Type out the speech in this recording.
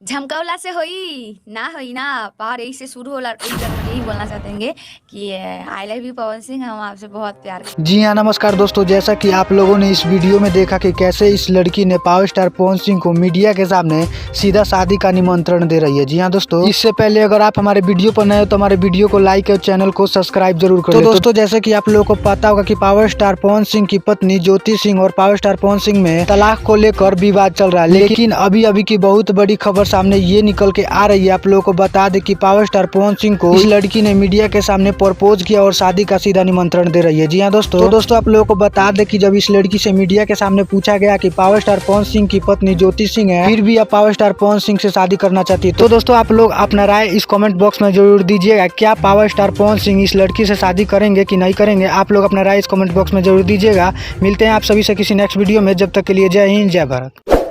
झमकौला से होई ना पार यही से शुरू होला। यही बोलना चाहेंगे कि I love you Pawan Singh, हम आपसे बहुत प्यार करते जी हाँ, नमस्कार दोस्तों। जैसा कि आप लोगों ने इस वीडियो में देखा कि कैसे इस लड़की ने पावर स्टार पवन सिंह को मीडिया के सामने सीधा शादी का निमंत्रण दे रही है। जी हाँ दोस्तों, इससे पहले अगर आप हमारे वीडियो पर नए हो तो हमारे वीडियो को लाइक और चैनल को सब्सक्राइब जरूर करें। तो दोस्तों, जैसे कि आप लोगों को पता होगा कि पावर स्टार पवन सिंह की पत्नी ज्योति सिंह और पावर स्टार पवन सिंह में तलाक को लेकर विवाद चल रहा है, लेकिन अभी अभी की बहुत बड़ी खबर सामने ये निकल के आ रही है। आप लोगों को बता दें कि पावर स्टार पवन सिंह को इस लड़की ने मीडिया के सामने प्रपोज किया और शादी का सीधा निमंत्रण दे रही है। जी हाँ दोस्तों, आप लोगों को बता दें कि जब इस लड़की से मीडिया के सामने पूछा गया कि पावर स्टार पवन सिंह की पत्नी ज्योति सिंह है, फिर भी आप पावर स्टार पवन सिंह से शादी करना चाहती है। तो दोस्तों, आप लोग अपना राय इस कमेंट बॉक्स में जरूर दीजिएगा। क्या पावर स्टार पवन सिंह इस लड़की से शादी करेंगे कि नहीं करेंगे? आप लोग अपना राय इस कमेंट बॉक्स में जरूर दीजिएगा। मिलते हैं आप सभी से किसी नेक्स्ट वीडियो में। जब तक के लिए जय हिंद, जय भारत।